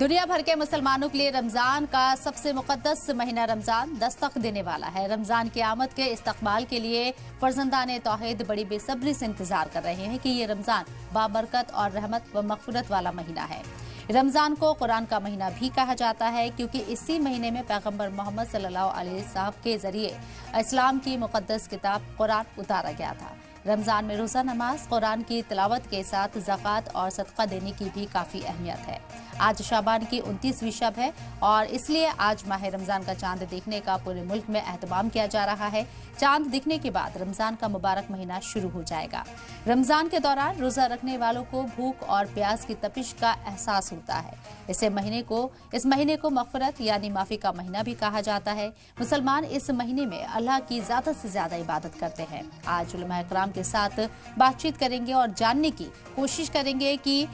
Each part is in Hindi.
दुनिया भर के मुसलमानों के लिए रमजान का सबसे मुकद्दस महीना रमजान दस्तक देने वाला है। रमजान की आमद के इस्तकबाल के लिए फर्जंदान तौहीद बड़ी बेसब्री से इंतजार कर रहे हैं कि ये रमजान बाबरकत और रहमत व मग़फ़िरत वाला महीना है। रमजान को कुरान का महीना भी कहा जाता है क्योंकि इसी महीने में पैगंबर मोहम्मद सल्लल्लाहु अलैहि वसल्लम के जरिए इस्लाम की मुकद्दस किताब कुरान उतारा गया था। रमजान में रोज़ा नमाज, कुरान की तिलावत के साथ ज़कात और सदका देने की भी काफ़ी अहमियत है। आज शाबान की 29वीं शब है और इसलिए आज माह रमज़ान का चांद देखने का पूरे मुल्क में एहतमाम किया जा रहा है। चांद दिखने के बाद रमज़ान का मुबारक महीना शुरू हो जाएगा। रमज़ान के दौरान रोज़ा रखने वालों को भूख और प्यास की तपिश का एहसास होता है। इस महीने को मग़फ़िरत यानी माफ़ी का महीना भी कहा जाता है। मुसलमान इस महीने में अल्लाह की ज़्यादा से ज़्यादा इबादत करते हैं। आज उलमा इकराम के साथ बातचीत करेंगे और जानने की कोशिश करेंगे कि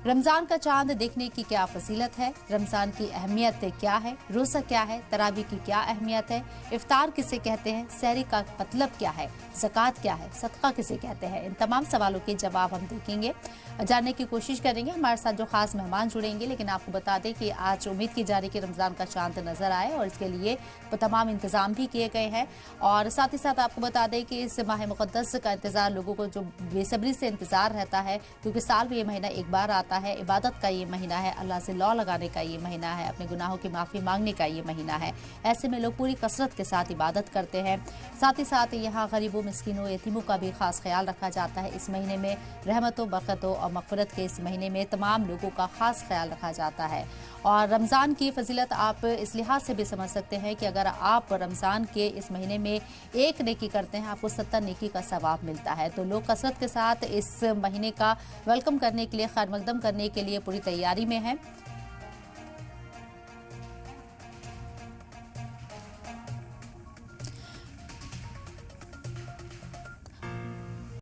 रमज़ान का चांद देखने की क्या फजीलत है, रमज़ान की अहमियत क्या है, रोज़ा क्या है, तरावी की क्या अहमियत है, इफ्तार किसे कहते हैं, सहरी का मतलब क्या है, ज़कात क्या है, सदका किसे कहते हैं। इन तमाम सवालों के जवाब हम देखेंगे, जानने की कोशिश करेंगे। हमारे साथ जो खास मेहमान जुड़ेंगे, लेकिन आपको बता दें कि आज उम्मीद की जा रही कि रमज़ान का चांद नज़र आए और इसके लिए तमाम इंतज़ाम भी किए गए हैं। और साथ ही साथ आपको बता दें कि इस माह मुक़द्दस का इंतज़ार लोगों को जो बेसब्री से इंतज़ार रहता है, क्योंकि साल में ये महीना एक बार आता है। इबादत का ये महीना है, अल्लाह से लौ लगाने का ये महीना है, अपने गुनाहों की माफ़ी मांगने का ये महीना है। ऐसे में लोग पूरी कसरत के साथ इबादत करते हैं। साथ ही साथ यहाँ गरीबों, मिस्कीनों, यतीमों का भी खास ख्याल रखा जाता है। इस महीने में रहमतों, बरकतों और मग़फ़िरत के इस महीने में तमाम लोगों का खास ख्याल रखा जाता है। और रमज़ान की फजीलत आप इस लिहाज से भी समझ सकते हैं कि अगर आप रमज़ान के इस महीने में एक नेकी करते हैं, आपको 70 नेकी का सवाब मिलता है। तो लोग कसरत के साथ इस महीने का वेलकम करने के लिए, खैर मकदम करने के लिए पूरी तैयारी में हैं।